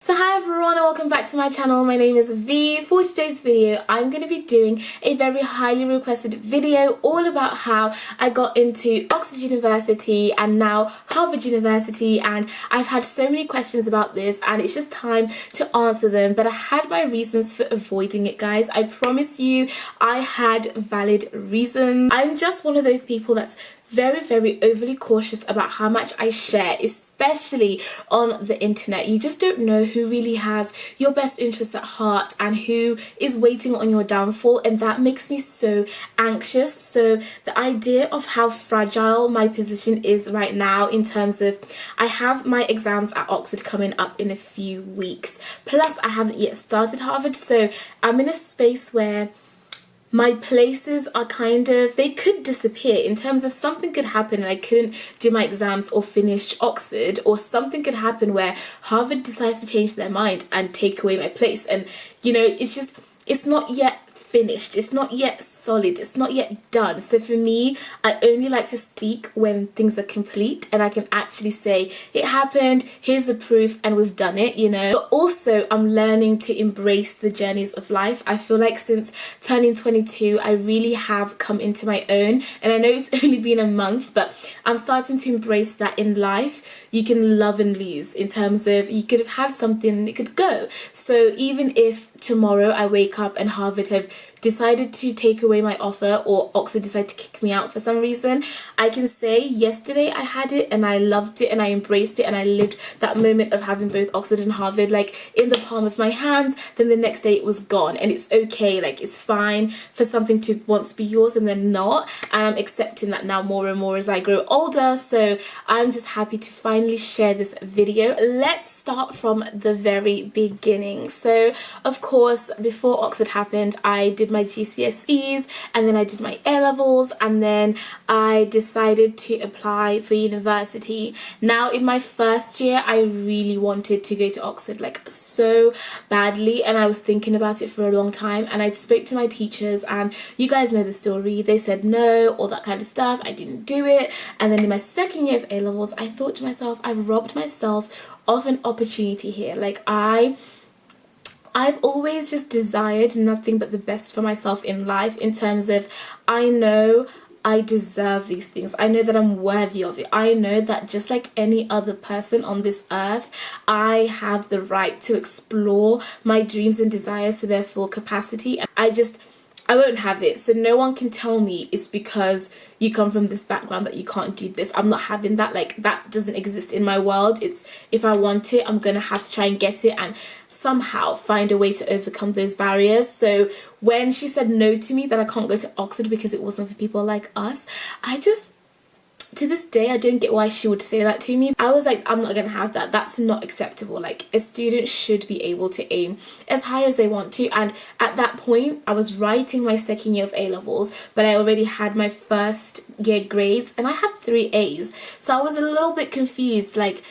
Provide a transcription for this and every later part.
So hi everyone and welcome back to my channel. My name is V. For today's video I'm going to be doing a very highly requested video all about how I got into Oxford University and now Harvard University, and I've had so many questions about this and it's just time to answer them, but I had my reasons for avoiding it, guys. I promise you I had valid reasons. I'm just one of those people that's very overly cautious about how much I share, especially on the internet. You just don't know who really has your best interests at heart and who is waiting on your downfall, and that makes me so anxious. So the idea of how fragile my position is right now, in terms of I have my exams at Oxford coming up in a few weeks, plus I haven't yet started Harvard, so I'm in a space where my places are they could disappear, in terms of something could happen and I couldn't do my exams or finish Oxford, or something could happen where Harvard decides to change their mind and take away my place. And you know, it's not yet finished, it's not yet solid, it's not yet done. So for me, I only like to speak when things are complete and I can actually say it happened, here's the proof, and we've done it, you know. But also I'm learning to embrace the journeys of life. I feel like since turning 22 I really have come into my own, and I know it's only been a month, but I'm starting to embrace that in life you can love and lose, in terms of you could have had something and it could go. So even if tomorrow I wake up and Harvard have decided to take away my offer, or Oxford decide to kick me out for some reason, I can say yesterday I had it and I loved it and I embraced it and I lived that moment of having both Oxford and Harvard like in the palm of my hands. Then the next day it was gone, and it's okay. Like, it's fine for something to once be yours and then not, and I'm accepting that now more and more as I grow older. So I'm just happy to finally share this video. Let's start from the very beginning. So of course, before Oxford happened, I did my GCSEs and then I did my A-levels, and then I decided to apply for university. Now in my first year I really wanted to go to Oxford, like so badly, and I was thinking about it for a long time, and I spoke to my teachers, and you guys know the story, they said no, all that kind of stuff. I didn't do it. And then in my second year of A-levels I thought to myself, I've robbed myself of an opportunity here. Like, I've always just desired nothing but the best for myself in life, in terms of I know I deserve these things. I know that I'm worthy of it. I know that just like any other person on this earth, I have the right to explore my dreams and desires to their full capacity. And I won't have it. So no one can tell me it's because you come from this background that you can't do this. I'm not having that. Like, that doesn't exist in my world. It's, if I want it, I'm gonna have to try and get it and somehow find a way to overcome those barriers. So when she said no to me, that I can't go to Oxford because it wasn't for people like us, to this day I don't get why she would say that to me. I was like, I'm not gonna have that. That's not acceptable. Like, a student should be able to aim as high as they want to. And at that point I was writing my second year of A-levels, but I already had my first year grades and I had 3 A's. So I was a little bit confused, like,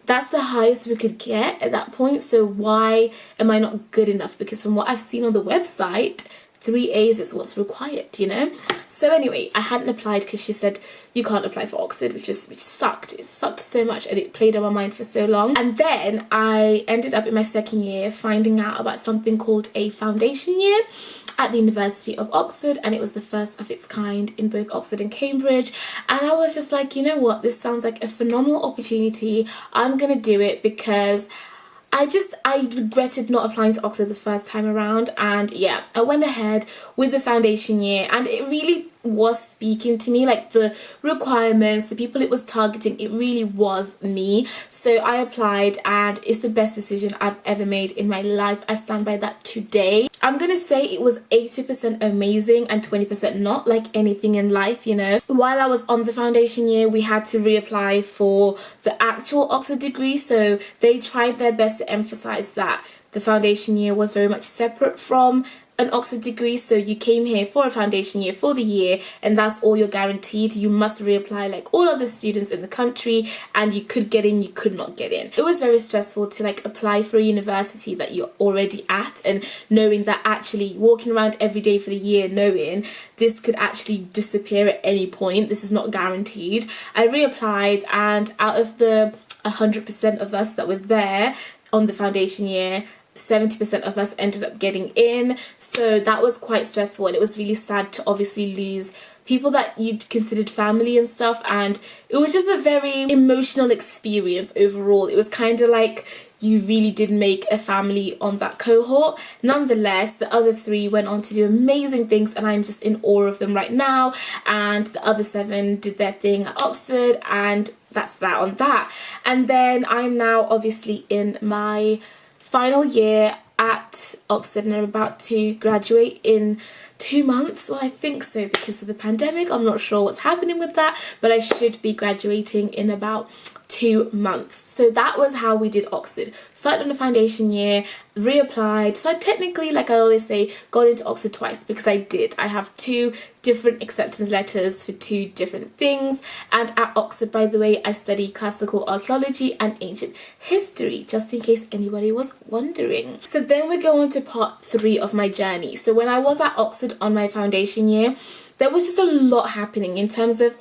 that's the highest we could get at that point, so why am I not good enough? Because from what I've seen on the website, 3 A's is what's required, you know. So anyway, I hadn't applied because she said you can't apply for Oxford, which sucked. It sucked so much and it played on my mind for so long. And then I ended up in my second year finding out about something called a foundation year at the University of Oxford, and it was the first of its kind in both Oxford and Cambridge. And I was just like, you know what, this sounds like a phenomenal opportunity. I'm gonna do it, because I regretted not applying to Oxford the first time around. And yeah, I went ahead with the foundation year, and it really was speaking to me, like the requirements, the people it was targeting, it really was me. So I applied and it's the best decision I've ever made in my life. I stand by that today. I'm gonna say it was 80% amazing and 20% not, like anything in life, you know. While I was on the foundation year, we had to reapply for the actual Oxford degree, so they tried their best to emphasize that the foundation year was very much separate from an Oxford degree. So you came here for a foundation year for the year and that's all you're guaranteed. You must reapply like all other students in the country, and you could get in, you could not get in. It was very stressful to like apply for a university that you're already at, and knowing that actually walking around every day for the year knowing this could actually disappear at any point, this is not guaranteed. I reapplied, and out of the 100% of us that were there, on the foundation year. 70% of us ended up getting in, so that was quite stressful, and it was really sad to obviously lose people that you'd considered family and stuff, and it was just a very emotional experience overall. It was kind of like you really did make a family on that cohort. Nonetheless, the other 3 went on to do amazing things, and I'm just in awe of them right now, and the other 7 did their thing at Oxford, and that's that on that. And then I'm now obviously in my final year at Oxford, and I'm about to graduate in 2 months. Well, I think so, because of the pandemic. I'm not sure what's happening with that, but I should be graduating in about 2 months. So that was how we did Oxford. Started on the foundation year, reapplied. So I technically, like I always say, got into Oxford twice, because I did. I have 2 different acceptance letters for 2 different things. And at Oxford, by the way, I study classical archaeology and ancient history, just in case anybody was wondering. So then we go on to part 3 of my journey. So when I was at Oxford on my foundation year, there was just a lot happening in terms of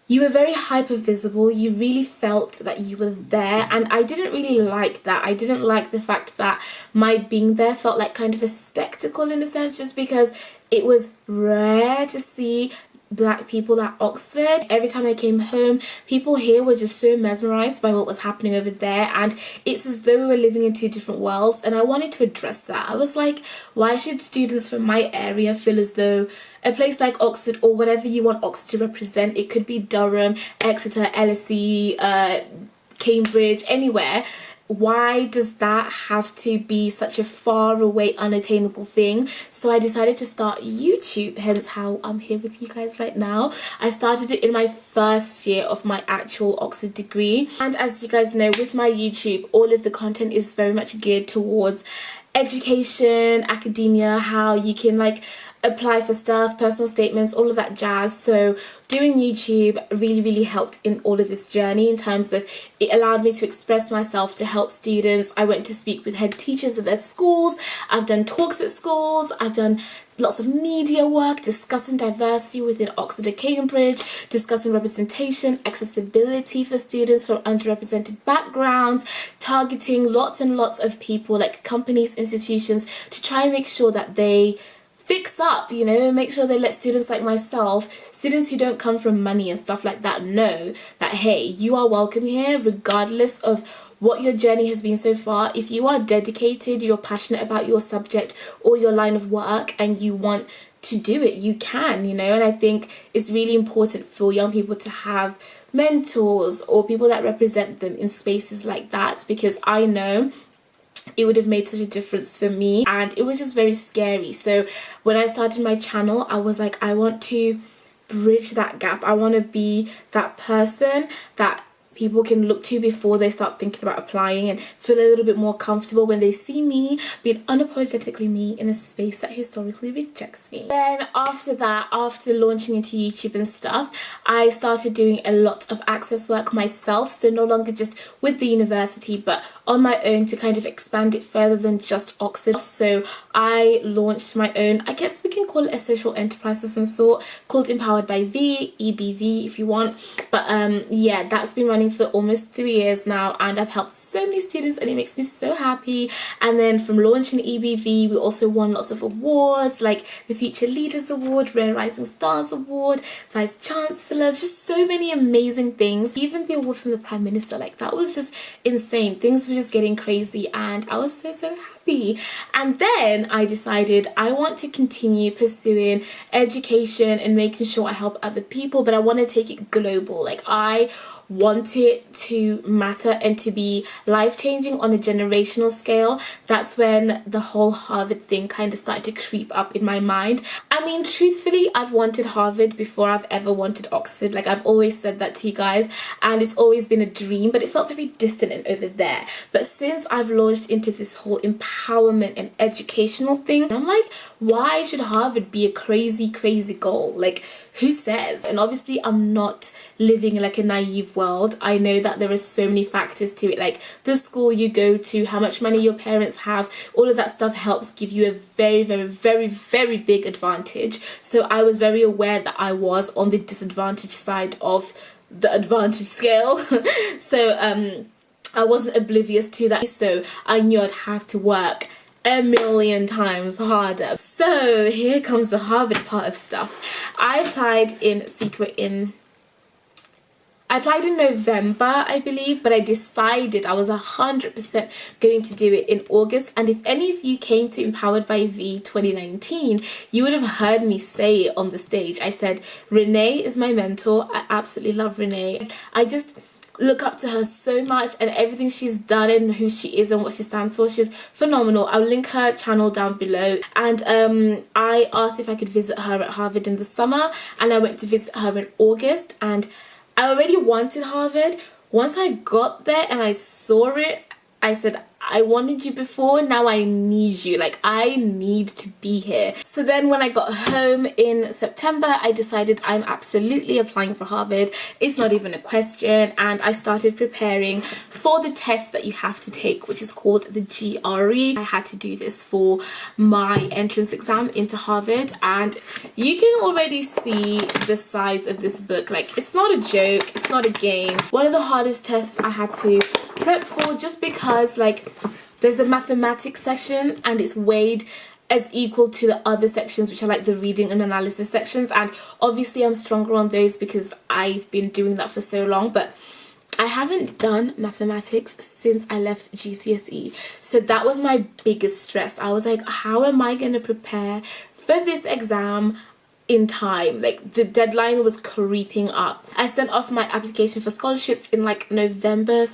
you were very hyper visible. You really felt that you were there, and I didn't really like that. I didn't like the fact that my being there felt like kind of a spectacle in a sense, just because it was rare to see Black people at Oxford. Every time I came home, people here were just so mesmerized by what was happening over there, and it's as though we were living in 2 different worlds. And I wanted to address that. I was like, why should students from my area feel as though a place like Oxford, or whatever you want Oxford to represent, it could be Durham, Exeter, LSE, Cambridge, anywhere, why does that have to be such a far away, unattainable thing? So I decided to start YouTube, hence how I'm here with you guys right now. I started it in my first year of my actual Oxford degree, and as you guys know, with my YouTube, all of the content is very much geared towards education, academia, how you can like apply for stuff, personal statements, all of that jazz. So doing YouTube really helped in all of this journey, in terms of it allowed me to express myself, to help students. I went to speak with head teachers at their schools, I've done talks at schools, I've done lots of media work discussing diversity within Oxford and Cambridge, discussing representation, accessibility for students from underrepresented backgrounds, targeting lots and lots of people, like companies, institutions, to try and make sure that they fix up, you know, make sure they let students like myself, students who don't come from money and stuff like that, know that, hey, you are welcome here regardless of what your journey has been so far. If you are dedicated, you're passionate about your subject or your line of work, and you want to do it, you can, you know. And I think it's really important for young people to have mentors or people that represent them in spaces like that, because I know it would have made such a difference for me, and it was just very scary. So when I started my channel, I was like, I want to bridge that gap. I want to be that person that people can look to before they start thinking about applying, and feel a little bit more comfortable when they see me being unapologetically me in a space that historically rejects me. Then after that, after launching into YouTube and stuff, I started doing a lot of access work myself, so no longer just with the university but on my own, to kind of expand it further than just Oxford. So I launched my own, I guess we can call it a social enterprise of some sort, called Empowered by V, EBV if you want. But yeah, that's been running for almost 3 years now, and I've helped so many students, and it makes me so happy. And then from launching EBV, we also won lots of awards, like the Future Leaders Award, Rare Rising Stars Award, Vice Chancellors, just so many amazing things. Even the award from the Prime Minister, like that was just insane. Things were just getting crazy, and I was so happy. And then I decided I want to continue pursuing education and making sure I help other people, but I want to take it global. Like I want it to matter and to be life-changing on a generational scale. That's when the whole Harvard thing kind of started to creep up in my mind. I mean, truthfully, I've wanted Harvard before I've ever wanted Oxford. Like I've always said that to you guys, and it's always been a dream, but it felt very distant and over there. But since I've launched into this whole empowerment and educational thing, I'm like, why should Harvard be a crazy goal? Like, who says? And obviously I'm not living in like a naive world. I know that there are so many factors to it, like the school you go to, how much money your parents have, all of that stuff helps give you a very big advantage. So I was very aware that I was on the disadvantage side of the advantage scale. So I wasn't oblivious to that, so I knew I'd have to work a million times harder. So here comes the Harvard part of stuff. I applied in November, I believe, but I decided I was 100% going to do it in August. And if any of you came to Empowered by V 2019, you would have heard me say it on the stage. I said, Renee is my mentor. I absolutely love Renee. I just look up to her so much, and everything she's done and who she is and what she stands for. She's phenomenal. I'll link her channel down below. And I asked if I could visit her at Harvard in the summer, and I went to visit her in August, and I already wanted Harvard. Once I got there and I saw it, I said, I wanted you before, now I need you. Like, I need to be here. So then when I got home in September, I decided I'm absolutely applying for Harvard. It's not even a question. And I started preparing for the test that you have to take, which is called the GRE. I had to do this for my entrance exam into Harvard. And you can already see the size of this book. Like, it's not a joke. It's not a game. One of the hardest tests I had to prep for, just because, like, there's a mathematics section and it's weighed as equal to the other sections, which are like the reading and analysis sections, and obviously I'm stronger on those because I've been doing that for so long. But I haven't done mathematics since I left GCSE, so that was my biggest stress. I was like, how am I going to prepare for this exam in time? Like, the deadline was creeping up. I sent off my application for scholarships in like November,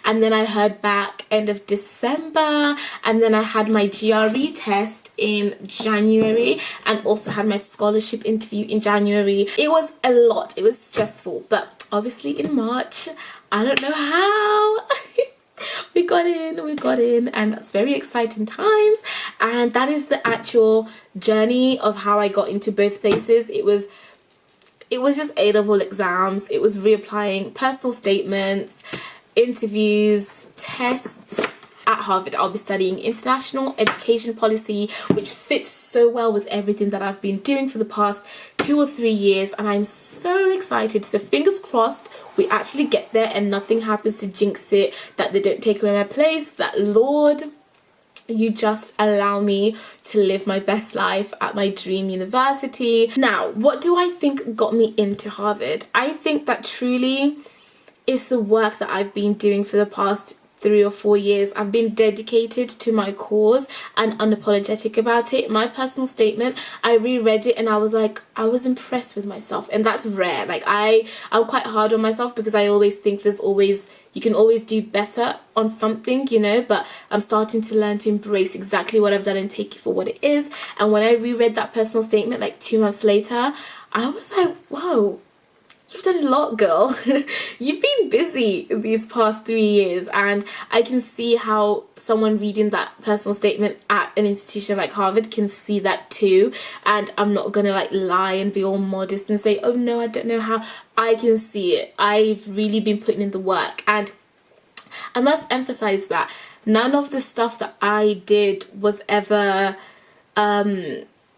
and then I heard back end of December, and then I had my GRE test in January and also had my scholarship interview in January. It was a lot. It was stressful, but obviously in March, I don't know how we got in, and that's very exciting times. And that is the actual journey of how I got into both places. It was just A-level exams, it was reapplying, personal statements, interviews, tests. At Harvard, I'll be studying international education policy, which fits so well with everything that I've been doing for the past 2 or 3 years, and I'm so excited. So fingers crossed we actually get there and nothing happens to jinx it, that they don't take away my place, that Lord, you just allow me to live my best life at my dream university. Now, what do I think got me into Harvard? I think that truly it's the work that I've been doing for the past 3 or 4 years. I've been dedicated to my cause and unapologetic about it. My personal statement, I reread it and I was like, I was impressed with myself, and that's rare. Like, I'm quite hard on myself because I always think you can always do better on something, you know, but I'm starting to learn to embrace exactly what I've done and take it for what it is. And when I reread that personal statement like 2 months later, I was like, whoa, you've done a lot, girl. You've been busy these past 3 years, and I can see how someone reading that personal statement at an institution like Harvard can see that too. And I'm not gonna like lie and be all modest and say, oh no, I don't know how. I can see it. I've really been putting in the work, and I must emphasize that none of the stuff that I did was ever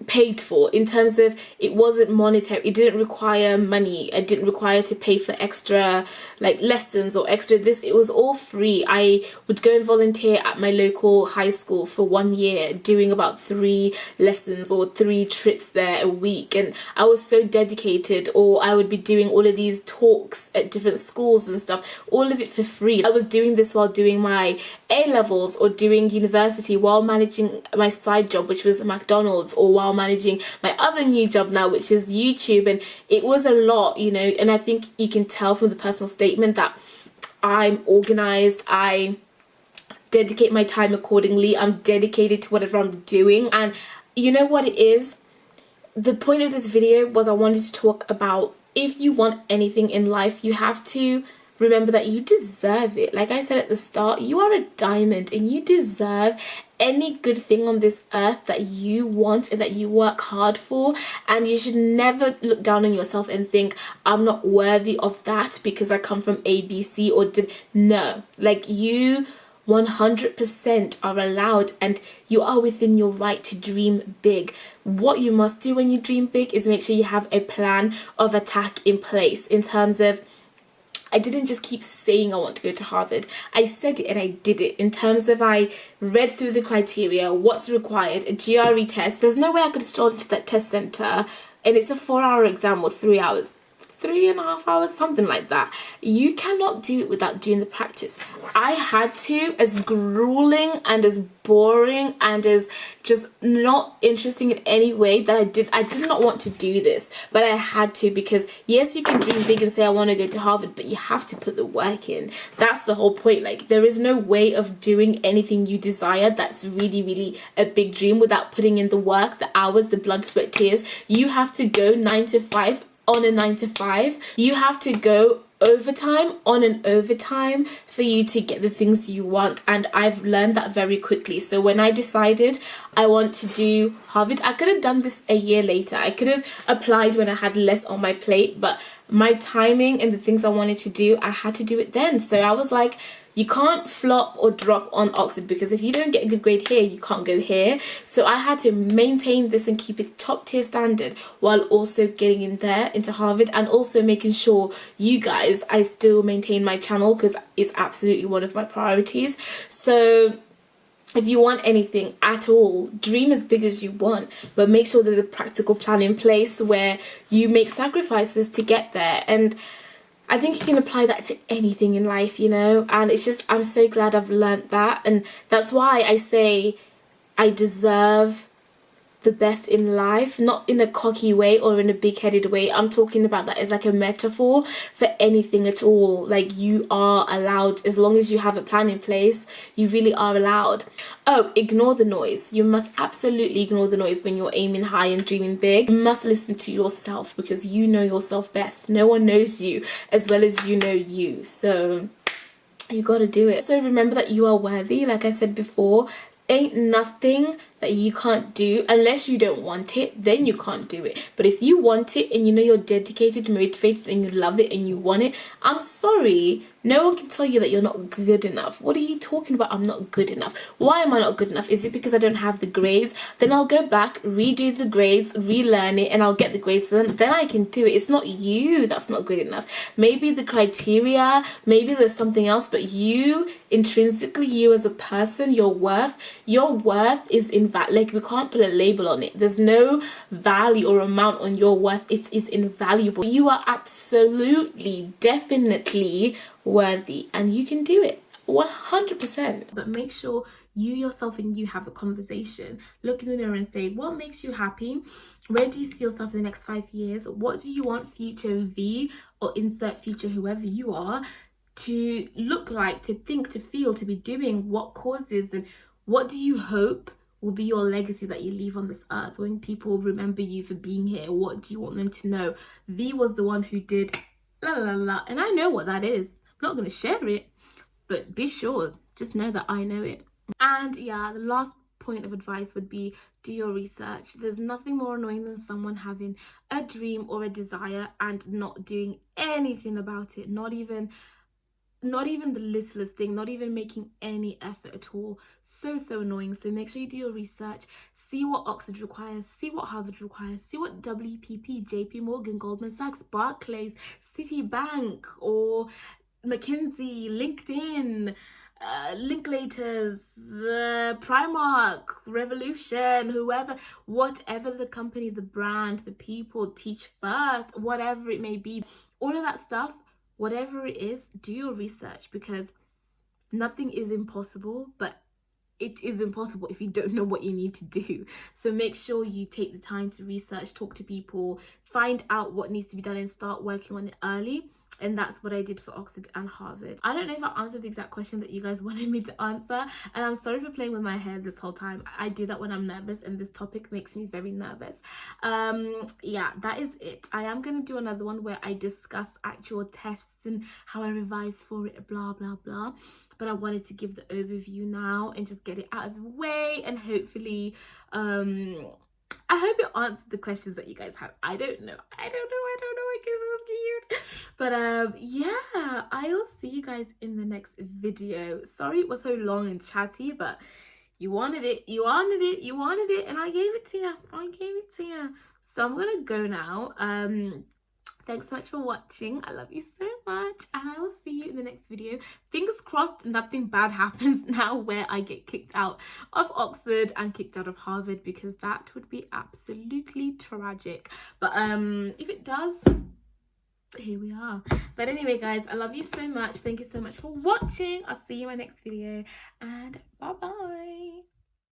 paid for, in terms of it wasn't monetary. It didn't require money. I didn't require to pay for extra like lessons or extra this. It was all free. I would go and volunteer at my local high school for 1 year, doing about 3 lessons or 3 trips there a week, and I was so dedicated. Or I would be doing all of these talks at different schools and stuff, all of it for free. I was doing this while doing my A-levels or doing university, while managing my side job, which was McDonald's, or while managing my other new job now, which is YouTube. And it was a lot, you know, and I think you can tell from the personal statement that I'm organized. I dedicate my time accordingly. I'm dedicated to whatever I'm doing. And you know what it is? The point of this video was I wanted to talk about, if you want anything in life, you have to remember that you deserve it. Like I said at the start, you are a diamond and you deserve any good thing on this earth that you want and that you work hard for. And you should never look down on yourself and think, I'm not worthy of that because I come from ABC or did. No, like, you 100% are allowed and you are within your right to dream big. What you must do when you dream big is make sure you have a plan of attack in place, in terms of I didn't just keep saying I want to go to Harvard. I said it and I did it, in terms of I read through the criteria, what's required, a GRE test. There's no way I could stroll into that test center, and it's a 4-hour exam or 3 hours. 3.5 hours, something like that. You cannot do it without doing the practice. I had to, as grueling and as boring and as just not interesting in any way that I did not want to do this, but I had to, because yes, you can dream big and say I want to go to Harvard, but you have to put the work in. That's the whole point. Like, there is no way of doing anything you desire that's really, really a big dream without putting in the work, the hours, the blood, sweat, tears. You have to go 9 to 5 on a 9 to 5. You have to go overtime on an overtime for you to get the things you want, and I've learned that very quickly. So when I decided I want to do Harvard, I could have done this a year later. I could have applied when I had less on my plate, but my timing and the things I wanted to do, I had to do it then. So I was like, you can't flop or drop on Oxford, because if you don't get a good grade here, you can't go here. So I had to maintain this and keep it top tier standard while also getting in there into Harvard, and also making sure you guys, I still maintain my channel, because it's absolutely one of my priorities. So if you want anything at all, dream as big as you want, but make sure there's a practical plan in place where you make sacrifices to get there. And I think you can apply that to anything in life, you know, and it's just, I'm so glad I've learnt that. And that's why I say I deserve the best in life, not in a cocky way or in a big-headed way. I'm talking about that as like a metaphor for anything at all. Like, you are allowed, as long as you have a plan in place, you really are allowed. Oh, ignore the noise. You must absolutely ignore the noise when you're aiming high and dreaming big. You must listen to yourself, because you know yourself best. No one knows you as well as you know you. So you gotta do it. So remember that you are worthy. Like I said before, ain't nothing that you can't do. Unless you don't want it, then you can't do it. But if you want it and you know you're dedicated, motivated, and you love it and you want it, I'm sorry, no one can tell you that you're not good enough. What are you talking about? I'm not good enough. Why am I not good enough? Is it because I don't have the grades? Then I'll go back, redo the grades, relearn it, and I'll get the grades. Then I can do it. It's not you that's not good enough. Maybe the criteria, maybe there's something else, but you, intrinsically, you as a person, your worth is like, we can't put a label on it. There's no value or amount on your worth. It is invaluable. You are absolutely, definitely worthy, and you can do it 100%. But make sure you yourself and you have a conversation. Look in the mirror and say, what makes you happy? Where do you see yourself in the next 5 years? What do you want future V, or insert future whoever you are, to look like, to think, to feel, to be doing? What causes, and what do you hope will be your legacy that you leave on this earth? When people remember you for being here, what do you want them to know? V was the one who did la la la, and I know what that is. I'm not going to share it, but be sure, just know that I know it. And yeah, the last point of advice would be, do your research. There's nothing more annoying than someone having a dream or a desire and not doing anything about it, not even the littlest thing, not even making any effort at all. So annoying. So make sure you do your research, see what Oxford requires, see what Harvard requires, see what WPP, JP Morgan, Goldman Sachs, Barclays, Citibank, or McKinsey, LinkedIn, Linklaters, Primark, Revolution, whatever the company, the brand, the people, Teach First, whatever it may be, all of that stuff. Whatever it is, do your research, because nothing is impossible, but it is impossible if you don't know what you need to do. So make sure you take the time to research, talk to people, find out what needs to be done, and start working on it early. And that's what I did for Oxford and Harvard. I don't know if I answered the exact question that you guys wanted me to answer, and I'm sorry for playing with my hair this whole time. I do that when I'm nervous, and this topic makes me very nervous. Yeah, that is it. I am going to do another one where I discuss actual tests and how I revise for it, blah blah blah, but I wanted to give the overview now and just get it out of the way, and hopefully I hope it answered the questions that you guys have. I don't know, I guess it was cute. But yeah, I'll see you guys in the next video. Sorry it was so long and chatty, but you wanted it, and I gave it to you. So I'm gonna go now. Thanks so much for watching. I love you so much, and I will see you in the next video. Fingers crossed nothing bad happens now where I get kicked out of Oxford and kicked out of Harvard, because that would be absolutely tragic. But if it does, here we are. But anyway, guys, I love you so much. Thank you so much for watching. I'll see you in my next video, and bye bye.